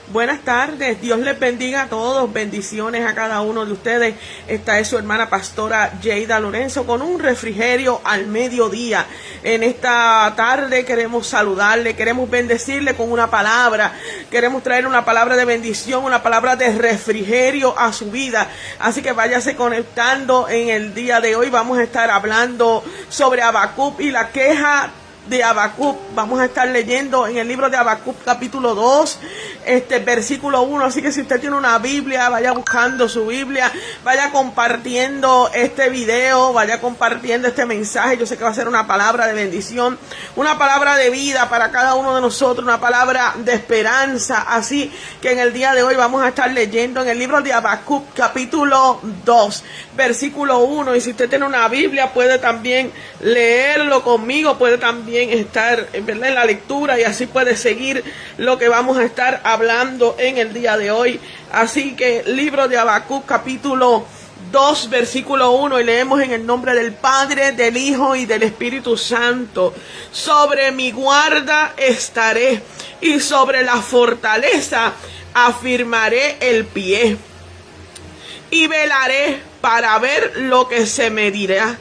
Buenas tardes, Dios les bendiga a todos, bendiciones a cada uno de ustedes. Esta es su hermana pastora Yeida Lorenzo con un refrigerio al mediodía. En esta tarde queremos saludarle, queremos bendecirle con una palabra, queremos traer una palabra de bendición, una palabra de refrigerio a su vida. Así que váyase conectando en el día de hoy. Vamos a estar hablando sobre Habacuc y la queja de Habacuc. Vamos a estar leyendo en el libro de Habacuc capítulo 2, versículo 1, así que si usted tiene una Biblia, vaya buscando su Biblia, vaya compartiendo este video, vaya compartiendo este mensaje. Yo sé que va a ser una palabra de bendición, una palabra de vida para cada uno de nosotros, una palabra de esperanza. Así que en el día de hoy vamos a estar leyendo en el libro de Habacuc capítulo 2, versículo 1, y si usted tiene una Biblia puede también leerlo conmigo, puede también estar en la lectura y así puede seguir lo que vamos a estar hablando en el día de hoy. Así que libro de Habacuc capítulo 2 versículo 1, y leemos en el nombre del Padre, del Hijo y del Espíritu Santo. Sobre mi guarda estaré y sobre la fortaleza afirmaré el pie y velaré para ver lo que se me dirá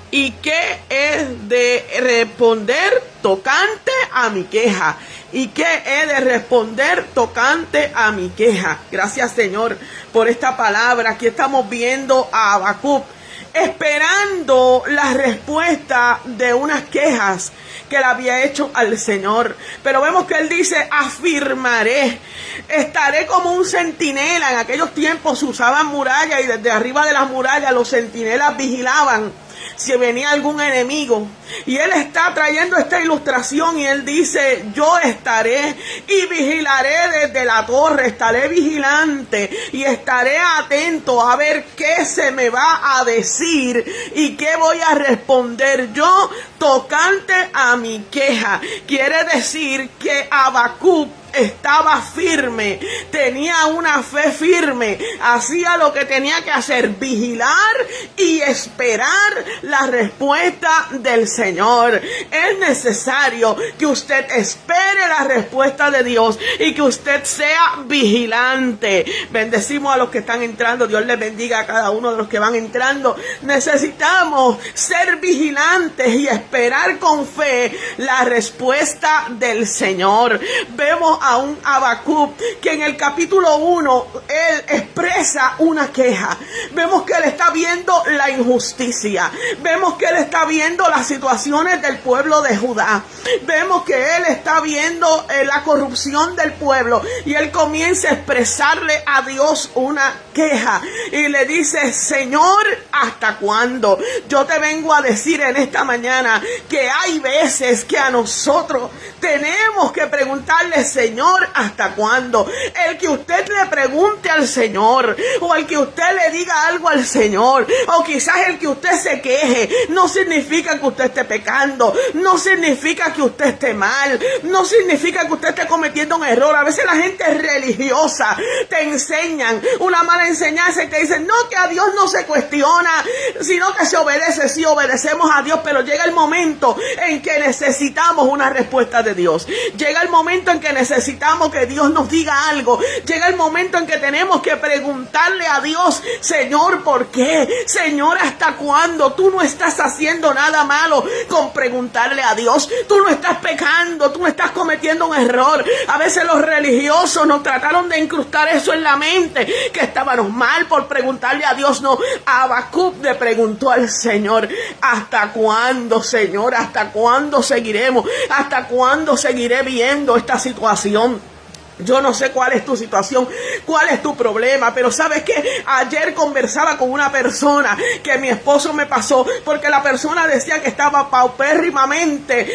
y qué es de responder tocante a mi queja. ¿Y qué he de responder tocante a mi queja? Gracias, Señor, por esta palabra. Aquí estamos viendo a Habacuc esperando la respuesta de unas quejas que le había hecho al Señor. Pero vemos que él dice: afirmaré, estaré como un centinela. En aquellos tiempos se usaban murallas y desde arriba de las murallas los centinelas vigilaban si venía algún enemigo. Y él está trayendo esta ilustración y él dice: yo estaré y vigilaré desde la torre, estaré vigilante y estaré atento a ver qué se me va a decir y qué voy a responder yo tocante a mi queja. Quiere decir que Habacuc estaba firme, tenía una fe firme, hacía lo que tenía que hacer: vigilar y esperar la respuesta del Señor. Es necesario que usted espere la respuesta de Dios y que usted sea vigilante. Bendecimos a los que están entrando, Dios les bendiga a cada uno de los que van entrando. Necesitamos ser vigilantes y esperar con fe la respuesta del Señor. Vemos a un Habacuc que en el capítulo 1 él expresa una queja. Vemos que él está viendo la injusticia, vemos que él está viendo las situaciones del pueblo de Judá, vemos que él está viendo la corrupción del pueblo, y él comienza a expresarle a Dios una queja y le dice: Señor, ¿hasta cuándo? Yo te vengo a decir en esta mañana que hay veces que a nosotros tenemos que preguntarle: Señor, ¿hasta cuándo? El que usted le pregunte al Señor, o el que usted le diga algo al Señor, o quizás el que usted se queje, no significa que usted esté pecando, no significa que usted esté mal, no significa que usted esté cometiendo un error. A veces la gente religiosa te enseñan una mala enseñanza y te dicen: no, que a Dios no se cuestiona, sino que se obedece. Sí, obedecemos a Dios, pero llega el momento en que necesitamos una respuesta de Dios. Llega el momento en que necesitamos que Dios nos diga algo. Llega el momento en que tenemos que preguntarle a Dios: Señor, ¿por qué? Señor, ¿hasta cuándo? Tú no estás haciendo nada malo con preguntarle a Dios. Tú no estás pecando, tú no estás cometiendo un error. A veces los religiosos nos trataron de incrustar eso en la mente, que estábamos mal por preguntarle a Dios. No, Habacuc le preguntó al Señor: ¿hasta cuándo, Señor? ¿Hasta cuándo seguiremos? ¿Hasta cuándo seguiré viendo esta situación? Yo no sé cuál es tu situación, cuál es tu problema, pero ¿sabes qué? Ayer conversaba con una persona que mi esposo me pasó, porque la persona decía que estaba paupérrimamente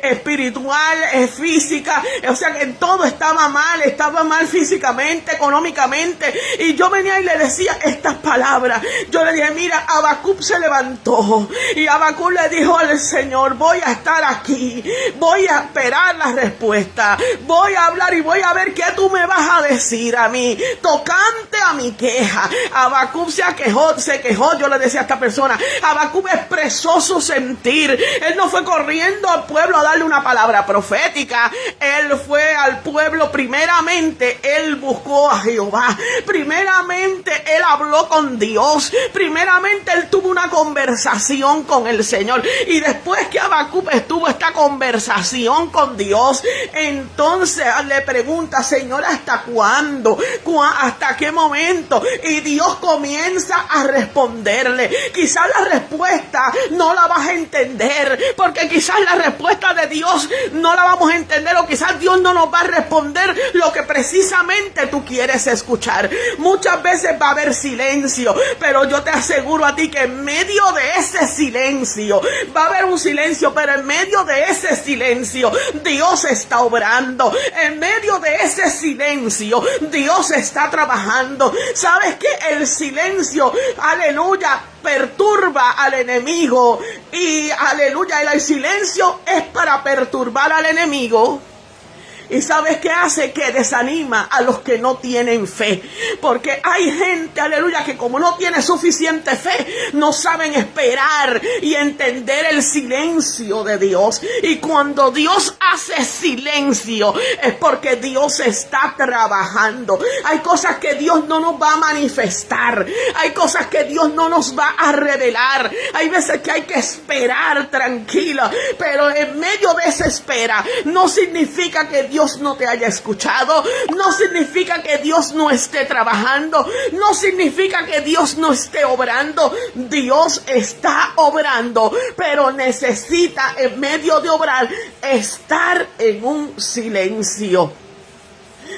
espiritual, física, o sea que todo estaba mal físicamente, económicamente, y yo venía y le decía estas palabras. Yo le dije: mira, Habacuc se levantó y Habacuc le dijo al Señor: voy a estar aquí, voy a esperar la respuesta, voy a hablar y voy a a ver qué tú me vas a decir a mí, tocante a mi queja. Habacuc se quejó, yo le decía a esta persona, Habacuc expresó su sentir. Él no fue corriendo al pueblo a darle una palabra profética. Él fue al pueblo, primeramente, él buscó a Jehová. Primeramente, él habló con Dios. Primeramente, él tuvo una conversación con el Señor. Y después que Habacuc estuvo esta conversación con Dios, entonces le pregunta, Señor, ¿hasta cuándo? ¿Hasta qué momento? Y Dios comienza a responderle. Quizás la respuesta no la vas a entender, porque quizás la respuesta de Dios no la vamos a entender, o quizás Dios no nos va a responder lo que precisamente tú quieres escuchar. Muchas veces va a haber silencio, pero yo te aseguro a ti que en medio de ese silencio, va a haber un silencio, pero en medio de ese silencio, Dios está obrando. En medio de ese silencio, Dios está trabajando. ¿Sabes qué? El silencio, aleluya, perturba al enemigo. Y aleluya, el silencio es para perturbar al enemigo. ¿Y sabes qué hace? Que desanima a los que no tienen fe. Porque hay gente, aleluya, que como no tiene suficiente fe, no saben esperar y entender el silencio de Dios. Y cuando Dios hace silencio, es porque Dios está trabajando. Hay cosas que Dios no nos va a manifestar. Hay cosas que Dios no nos va a revelar. Hay veces que hay que esperar tranquilo. Pero en medio de esa espera, no significa que Dios no te haya escuchado, no significa que Dios no esté trabajando, no significa que Dios no esté obrando. Dios está obrando, pero necesita en medio de obrar estar en un silencio.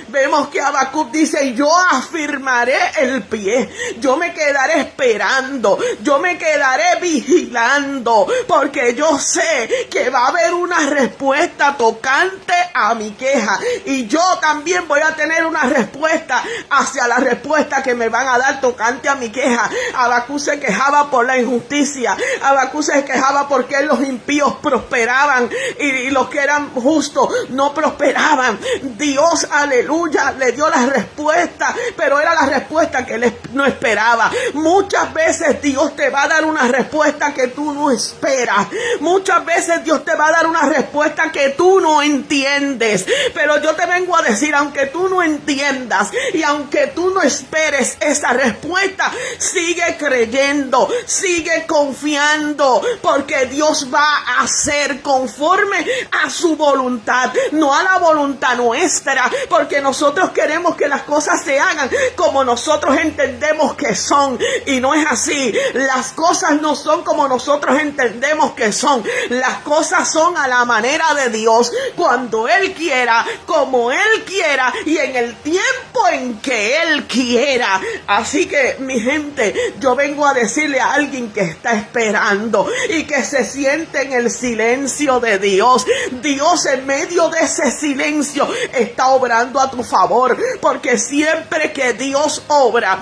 Vemos que Habacuc dice, yo afirmaré el pie, yo me quedaré esperando, yo me quedaré vigilando, porque yo sé que va a haber una respuesta tocante a mi queja, y yo también voy a tener una respuesta hacia la respuesta que me van a dar tocante a mi queja. Habacuc se quejaba por la injusticia, Habacuc se quejaba porque los impíos prosperaban y los que eran justos no prosperaban. Dios, aleluya, le dio la respuesta, pero era la respuesta que él no esperaba. Muchas veces Dios te va a dar una respuesta que tú no esperas. Muchas veces Dios te va a dar una respuesta que tú no entiendes. Pero yo te vengo a decir, aunque tú no entiendas y aunque tú no esperes esa respuesta, sigue creyendo, sigue confiando, porque Dios va a hacer conforme a su voluntad, no a la voluntad nuestra, porque nosotros queremos que las cosas se hagan como nosotros entendemos que son, y no es así. Las cosas no son como nosotros entendemos que son. Las cosas son a la manera de Dios, cuando Él quiera, como Él quiera y en el tiempo en que Él quiera. Así que, mi gente, yo vengo a decirle a alguien que está esperando y que se siente en el silencio de Dios. Dios, en medio de ese silencio, está obrando a tu favor, porque siempre que Dios obra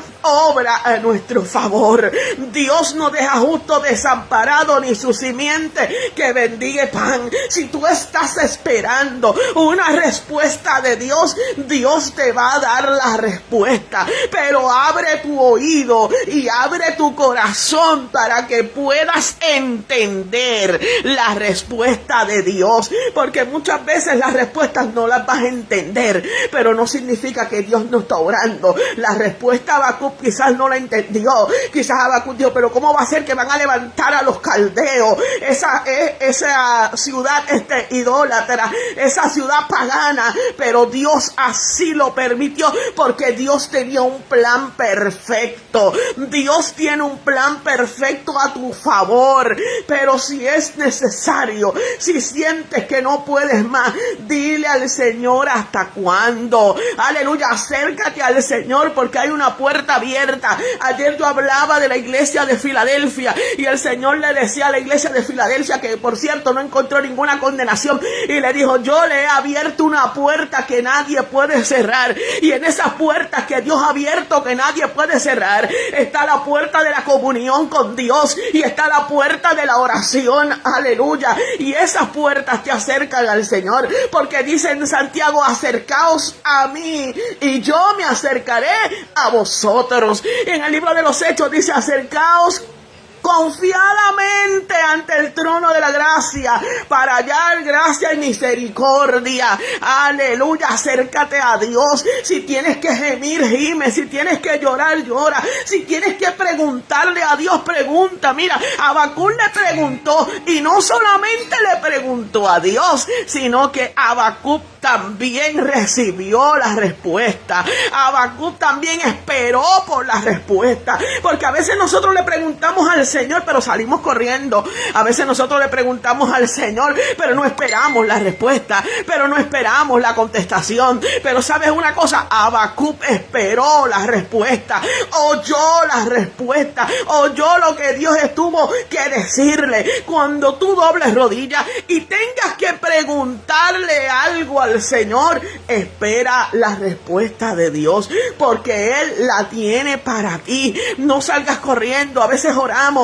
a nuestro favor. Dios no deja justo desamparado, ni su simiente que bendiga pan. Si tú estás esperando una respuesta de Dios, Dios te va a dar la respuesta, pero abre tu oído y abre tu corazón para que puedas entender la respuesta de Dios, porque muchas veces las respuestas no las vas a entender, pero no significa que Dios no está orando. La respuesta Habacuc quizás no la entendió. Quizás Habacuc dijo, pero ¿cómo va a ser que van a levantar a los caldeos? Esa ciudad idólatra, esa ciudad pagana, pero Dios así lo permitió, porque Dios tenía un plan perfecto. Dios tiene un plan perfecto a tu favor, pero si es necesario, si sientes que no puedes más, dile al Señor hasta cuándo. Aleluya, acércate al Señor, porque hay una puerta abierta. Ayer yo hablaba de la iglesia de Filadelfia y el Señor le decía a la iglesia de Filadelfia, que por cierto no encontró ninguna condenación, y le dijo, yo le he abierto una puerta que nadie puede cerrar, y en esas puertas que Dios ha abierto que nadie puede cerrar, está la puerta de la comunión con Dios y está la puerta de la oración. Aleluya, y esas puertas te acercan al Señor, porque dice en Santiago, acercaos a mí y yo me acercaré a vosotros. En el libro de los Hechos dice, acercaos confiadamente ante el trono de la gracia para hallar gracia y misericordia. Aleluya, acércate a Dios. Si tienes que gemir, gime. Si tienes que llorar, llora. Si tienes que preguntarle a Dios, pregunta. Mira, Habacuc le preguntó, y no solamente le preguntó a Dios, sino que Habacuc también recibió la respuesta. Habacuc también esperó por la respuesta, porque a veces nosotros le preguntamos al Señor, pero salimos corriendo. A veces nosotros le preguntamos al Señor, pero no esperamos la respuesta, pero no esperamos la contestación. Pero ¿sabes una cosa? Habacuc esperó la respuesta, oyó la respuesta, oyó lo que Dios estuvo que decirle. Cuando tú dobles rodillas y tengas que preguntarle algo al Señor, espera la respuesta de Dios, porque Él la tiene para ti. No salgas corriendo. A veces oramos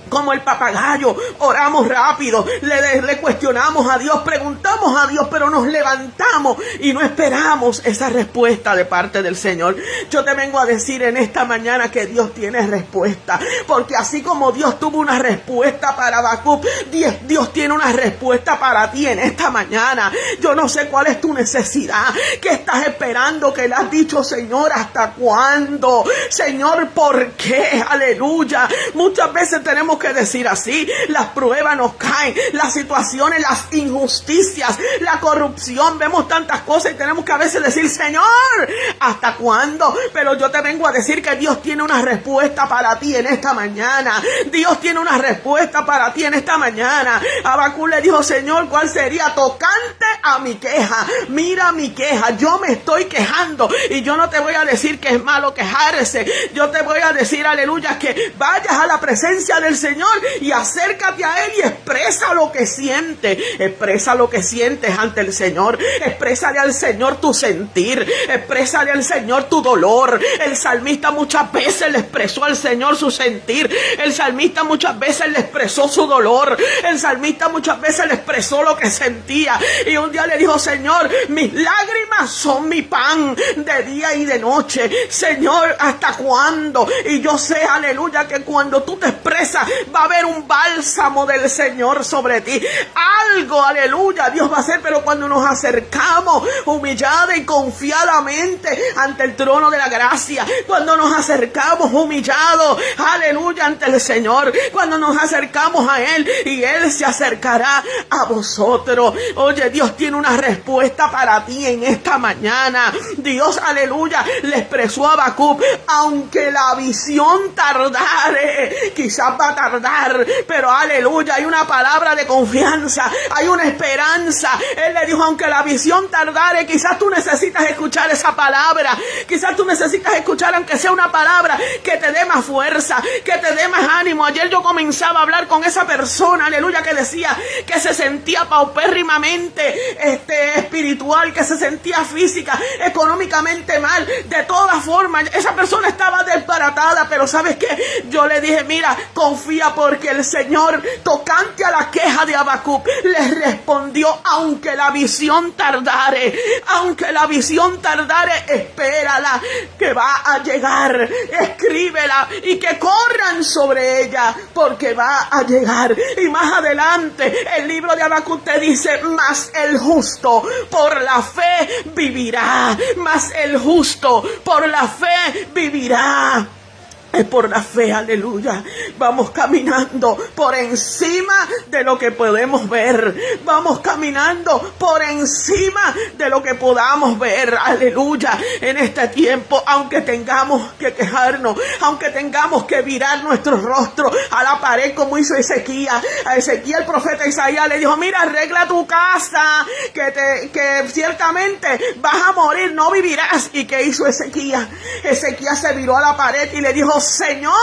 como el papagayo, oramos rápido, le cuestionamos a Dios, preguntamos a Dios, pero nos levantamos y no esperamos esa respuesta de parte del Señor. Yo te vengo a decir en esta mañana que Dios tiene respuesta, porque así como Dios tuvo una respuesta para Habacuc, Dios tiene una respuesta para ti en esta mañana. Yo no sé cuál es tu necesidad, qué estás esperando, que le has dicho, Señor, ¿hasta cuándo? Señor, ¿por qué? Aleluya. Muchas veces tenemos que decir así, las pruebas nos caen, las situaciones, las injusticias, la corrupción, vemos tantas cosas y tenemos que a veces decir, Señor, ¿hasta cuándo? Pero yo te vengo a decir que Dios tiene una respuesta para ti en esta mañana. Dios tiene una respuesta para ti en esta mañana. Habacuc le dijo, Señor, ¿cuál sería? Tocante a mi queja. Mira mi queja, yo me estoy quejando y yo no te voy a decir que es malo quejarse. Yo te voy a decir, aleluya, que vayas a la presencia del Señor y acércate a Él y expresa lo que sientes. Expresa lo que sientes ante el Señor. Exprésale al Señor tu sentir. Exprésale al Señor tu dolor. El salmista muchas veces le expresó al Señor su sentir. El salmista muchas veces le expresó su dolor. El salmista muchas veces le expresó lo que sentía. Y un día le dijo, Señor, mis lágrimas son mi pan de día y de noche. Señor, ¿hasta cuándo? Y yo sé, aleluya, que cuando tú te expresas, va a haber un bálsamo del Señor sobre ti. Algo, aleluya, Dios va a hacer, pero cuando nos acercamos humillada y confiadamente ante el trono de la gracia, cuando nos acercamos humillados, aleluya, ante el Señor, cuando nos acercamos a Él y Él se acercará a vosotros. Oye, Dios tiene una respuesta para ti en esta mañana. Dios, aleluya, le expresó a Habacuc, aunque la visión tardare, quizás va a tardar, pero aleluya, hay una palabra de confianza, hay una esperanza. Él le dijo, aunque la visión tardare, quizás tú necesitas escuchar esa palabra, quizás tú necesitas escuchar, aunque sea una palabra que te dé más fuerza, que te dé más ánimo. Ayer yo comenzaba a hablar con esa persona, aleluya, que decía que se sentía paupérrimamente espiritual, que se sentía física, económicamente mal, de todas formas, esa persona estaba desbaratada, pero ¿sabes qué? Yo le dije, mira, confía, porque el Señor, tocante a la queja de Habacuc, le respondió, aunque la visión tardare, aunque la visión tardare, espérala, que va a llegar. Escríbela y que corran sobre ella, porque va a llegar. Y más adelante el libro de Habacuc te dice, mas el justo por la fe vivirá, mas el justo por la fe vivirá. Es por la fe, aleluya. Vamos caminando por encima de lo que podemos ver. Vamos caminando por encima de lo que podamos ver, aleluya. En este tiempo, aunque tengamos que quejarnos, aunque tengamos que virar nuestro rostro a la pared como hizo Ezequías. A Ezequías, el profeta Isaías, le dijo, mira, arregla tu casa, que ciertamente vas a morir, no vivirás. ¿Y qué hizo Ezequías? Ezequías se viró a la pared y le dijo, Señor,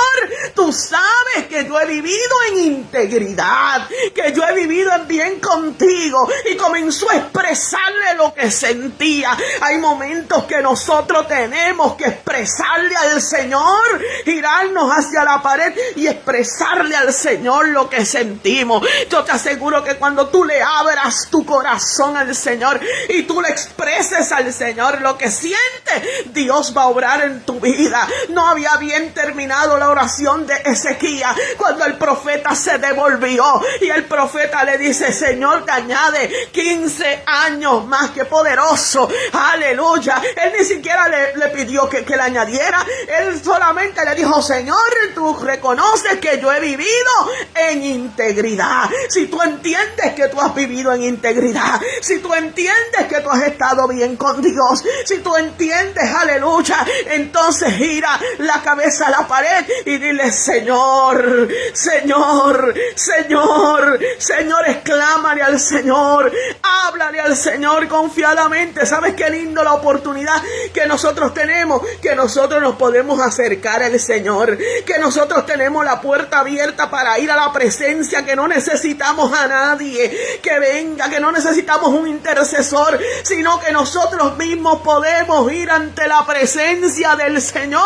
tú sabes que yo he vivido en integridad, que yo he vivido en bien contigo, y comenzó a expresarle lo que sentía. Hay momentos que nosotros tenemos que expresarle al Señor, girarnos hacia la pared y expresarle al Señor lo que sentimos. Yo te aseguro que cuando tú le abras tu corazón al Señor y tú le expreses al Señor lo que sientes, Dios va a obrar en tu vida. No había bien terminado la oración de Ezequías cuando el profeta se devolvió y el profeta le dice: Señor, te añade 15 años más. Que poderoso, aleluya. Él ni siquiera le pidió que le añadiera, él solamente le dijo: Señor, tú reconoces que yo he vivido en integridad. Si tú entiendes que tú has vivido en integridad, si tú entiendes que tú has estado bien con Dios, si tú entiendes, aleluya, entonces gira la cabeza a la pared y dile: Señor, Señor, Señor, Señor, exclámale al Señor, háblale al Señor confiadamente. ¿Sabes qué lindo la oportunidad que nosotros tenemos? Que nosotros nos podemos acercar al Señor, que nosotros tenemos la puerta abierta para ir a la presencia, que no necesitamos a nadie que venga, que no necesitamos un intercesor, sino que nosotros mismos podemos ir ante la presencia del Señor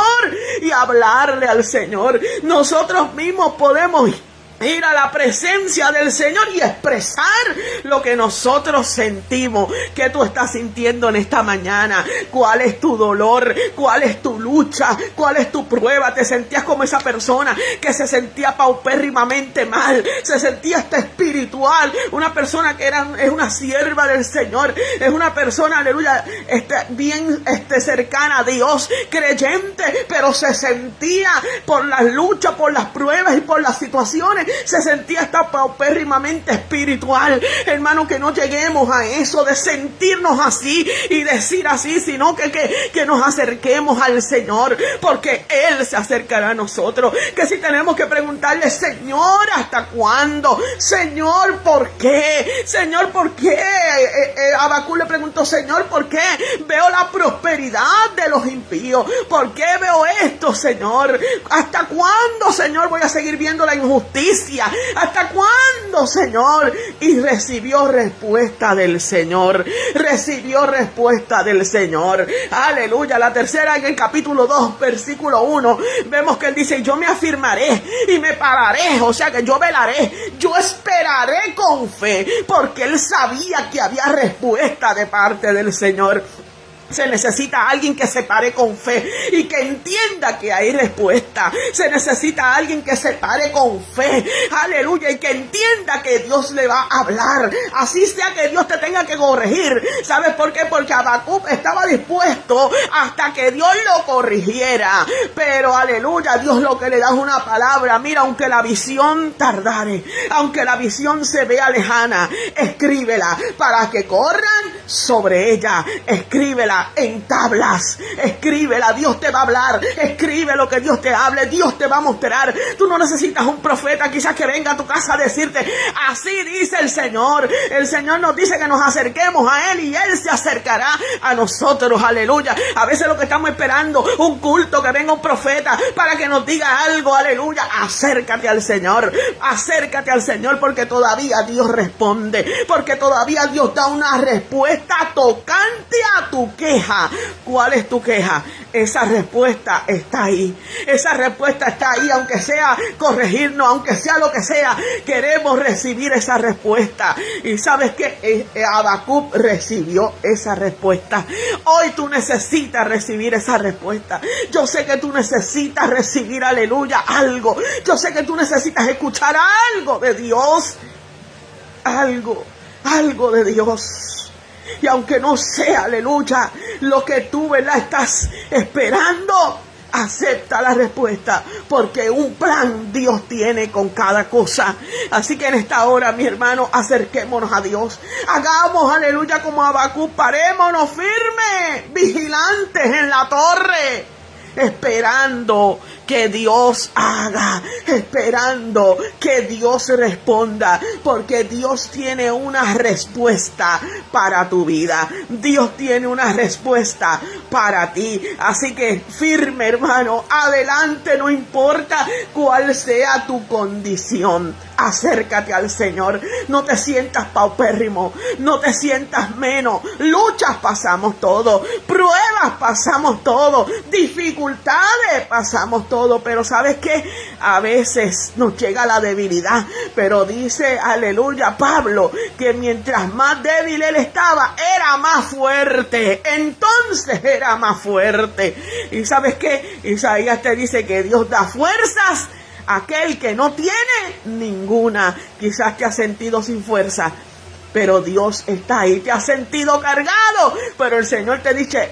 y hablarle al Señor. Nosotros mismos podemos ir a la presencia del Señor y expresar lo que nosotros sentimos. ¿Qué tú estás sintiendo en esta mañana? ¿Cuál es tu dolor? ¿Cuál es tu lucha? ¿Cuál es tu prueba? ¿Te sentías como esa persona que se sentía paupérrimamente mal? Se sentía hasta espiritual. Una persona que es una sierva del Señor. Es una persona, aleluya, bien cercana a Dios, creyente, pero se sentía por las luchas, por las pruebas y por las situaciones, se sentía hasta paupérrimamente espiritual. Hermano, que no lleguemos a eso de sentirnos así y decir así, sino que nos acerquemos al Señor, porque Él se acercará a nosotros. Que si tenemos que preguntarle: Señor, ¿hasta cuándo? Señor, ¿por qué? Señor, ¿por qué? Habacuc le preguntó: Señor, ¿por qué veo la prosperidad de los impíos? ¿Por qué veo esto, Señor? ¿Hasta cuándo, Señor, voy a seguir viendo la injusticia? ¿Hasta cuándo, Señor? Y recibió respuesta del Señor. Recibió respuesta del Señor. Aleluya. La tercera, en el capítulo 2, versículo 1, vemos que él dice: yo me afirmaré y me pararé. O sea que yo velaré, yo esperaré con fe, porque él sabía que había respuesta de parte del Señor. Se necesita alguien que se pare con fe y que entienda que hay respuesta. Se necesita alguien que se pare con fe, aleluya, y que entienda que Dios le va a hablar, así sea que Dios te tenga que corregir. ¿Sabes por qué? Porque Habacuc estaba dispuesto hasta que Dios lo corrigiera. Pero aleluya, Dios lo que le da es una palabra. Mira, aunque la visión tardare, aunque la visión se vea lejana, escríbela para que corran sobre ella. Escríbela en tablas, escríbela. Dios te va a hablar. Escribe lo que Dios te hable, Dios te va a mostrar. Tú no necesitas un profeta quizás que venga a tu casa a decirte: así dice el Señor. El Señor nos dice que nos acerquemos a Él y Él se acercará a nosotros. Aleluya. A veces lo que estamos esperando, un culto, que venga un profeta para que nos diga algo. Aleluya. Acércate al Señor, acércate al Señor, porque todavía Dios responde, porque todavía Dios da una respuesta tocante a tu queja. ¿Cuál es tu queja? Esa respuesta está ahí. Esa respuesta está ahí, aunque sea corregirnos, aunque sea lo que sea. Queremos recibir esa respuesta. Y ¿sabes qué? Habacuc recibió esa respuesta. Hoy tú necesitas recibir esa respuesta. Yo sé que tú necesitas recibir, aleluya, algo. Yo sé que tú necesitas escuchar algo de Dios. Algo de Dios. Y aunque no sea, aleluya, lo que tú, ¿verdad?, estás esperando, acepta la respuesta, porque un plan Dios tiene con cada cosa. Así que en esta hora, mi hermano, acerquémonos a Dios. Hagamos, aleluya, como Habacuc, parémonos firmes, vigilantes en la torre, esperando que Dios haga, esperando que Dios responda, porque Dios tiene una respuesta para tu vida. Dios tiene una respuesta para ti. Así que firme, hermano, adelante, no importa cuál sea tu condición. Acércate al Señor. No te sientas paupérrimo, no te sientas menos. Luchas pasamos todo, pruebas pasamos todo, dificultades pasamos todo, pero ¿sabes qué? A veces nos llega la debilidad, pero dice, aleluya, Pablo, que mientras más débil él estaba, era más fuerte. Entonces era más fuerte. ¿Y sabes qué? Isaías te dice que Dios da fuerzas a aquel que no tiene ninguna. Quizás te has sentido sin fuerza, pero Dios está ahí. Te has sentido cargado, pero el Señor te dice,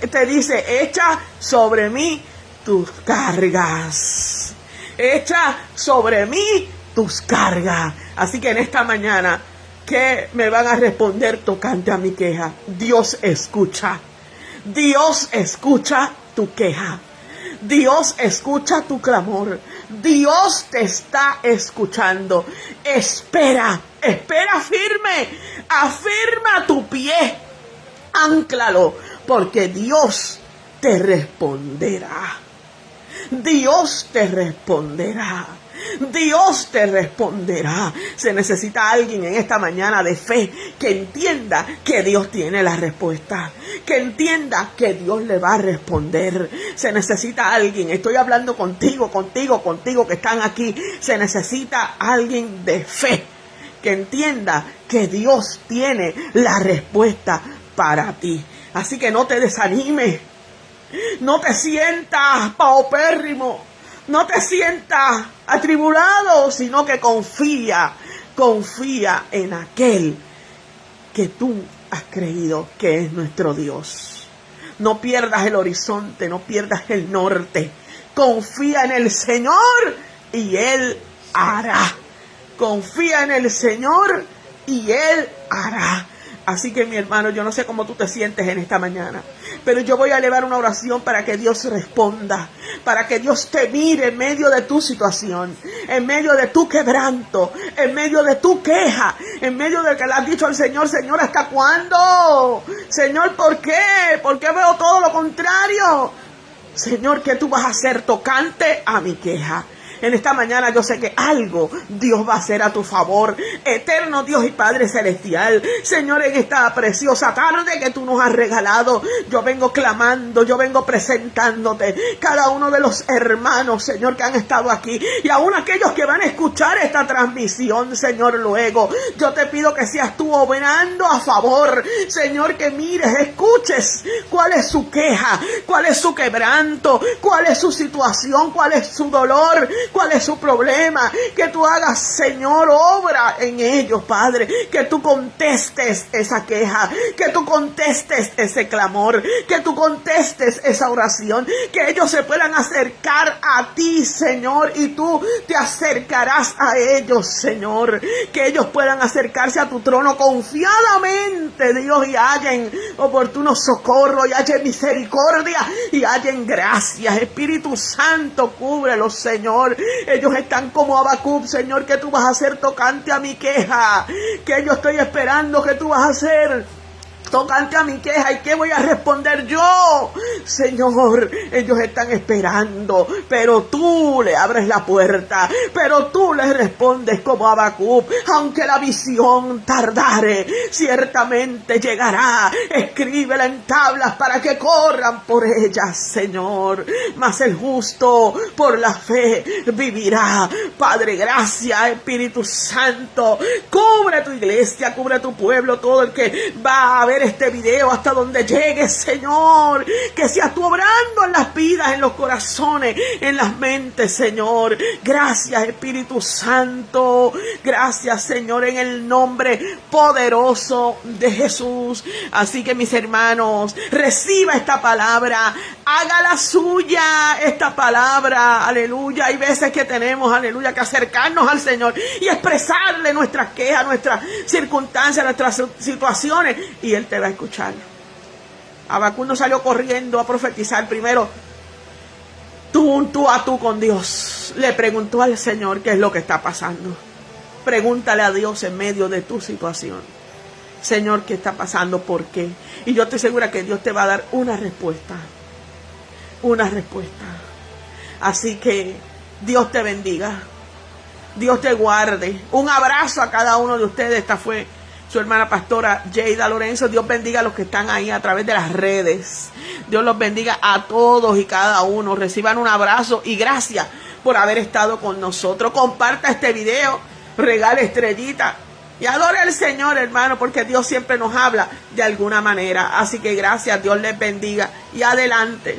echa sobre mí tus cargas. Echa sobre mí tus cargas. Así que en esta mañana, ¿qué me van a responder tocante a mi queja? Dios escucha. Dios escucha tu queja. Dios escucha tu clamor. Dios te está escuchando. Espera firme. Afirma tu pie. Ánclalo, porque Dios te responderá. Dios te responderá. Dios te responderá. Se necesita alguien en esta mañana de fe que entienda que Dios tiene la respuesta, que entienda que Dios le va a responder. Se necesita alguien, estoy hablando contigo que están aquí. Se necesita alguien de fe que entienda que Dios tiene la respuesta para ti. Así que no te desanimes, no te sientas paupérrimo, no te sientas atribulado, sino que confía en aquel que tú has creído que es nuestro Dios. No pierdas el horizonte, no pierdas el norte. Confía en el Señor y Él hará. Confía en el Señor y Él hará. Así que mi hermano, yo no sé cómo tú te sientes en esta mañana, pero yo voy a elevar una oración para que Dios responda, para que Dios te mire en medio de tu situación, en medio de tu quebranto, en medio de tu queja, en medio de que le has dicho al Señor, Señor, ¿hasta cuándo? Señor, ¿por qué? ¿Por qué veo todo lo contrario? Señor, ¿qué tú vas a hacer tocante a mi queja? En esta mañana yo sé que algo Dios va a hacer a tu favor. Eterno Dios y Padre Celestial, Señor, en esta preciosa tarde que tú nos has regalado, yo vengo clamando, yo vengo presentándote cada uno de los hermanos, Señor, que han estado aquí, y aún aquellos que van a escuchar esta transmisión, Señor, luego. Yo te pido que seas tú obrando a favor, Señor, que mires, escuches cuál es su queja, cuál es su quebranto, cuál es su situación, cuál es su dolor, cuál es su problema. Que tú hagas, Señor, obra en ellos, Padre. Que tú contestes esa queja, que tú contestes ese clamor, que tú contestes esa oración, que ellos se puedan acercar a ti, Señor, y tú te acercarás a ellos, Señor. Que ellos puedan acercarse a tu trono confiadamente, Dios, y hallen oportuno socorro, y hallen misericordia, y hallen gracias. Espíritu Santo, cúbrelos, Señor. Ellos están como Habacuc, Señor, que tú vas a hacer tocante a mi queja, que yo estoy esperando que tú vas a hacer tocante a mi queja. ¿Y qué voy a responder yo? Señor, ellos están esperando, pero tú le abres la puerta, pero tú les respondes como Habacuc. Aunque la visión tardare, ciertamente llegará. Escríbela en tablas para que corran por ellas, Señor. Mas el justo por la fe vivirá. Padre, gracias, Espíritu Santo. Cubre tu iglesia, cubre tu pueblo, todo el que va a ver este video hasta donde llegue, Señor. Que seas tú obrando en las vidas, en los corazones, en las mentes, Señor. Gracias, Espíritu Santo. Gracias, Señor, en el nombre poderoso de Jesús. Así que, mis hermanos, reciba esta palabra, haga la suya esta palabra, aleluya. Hay veces que tenemos, aleluya, que acercarnos al Señor y expresarle nuestras quejas, nuestras circunstancias, nuestras situaciones, y Él te va a escuchar. Habacuc no salió corriendo a profetizar primero. tú a tú con Dios. Le preguntó al Señor qué es lo que está pasando. Pregúntale a Dios en medio de tu situación. Señor, ¿qué está pasando? ¿Por qué? Y yo estoy segura que Dios te va a dar una respuesta. Una respuesta. Así que Dios te bendiga. Dios te guarde. Un abrazo a cada uno de ustedes. Esta fue su hermana pastora Jayda Lorenzo. Dios bendiga a los que están ahí a través de las redes. Dios los bendiga a todos y cada uno. Reciban un abrazo y gracias por haber estado con nosotros. Comparta este video, regale estrellita y adore al Señor, hermano, porque Dios siempre nos habla de alguna manera. Así que gracias, Dios les bendiga y adelante.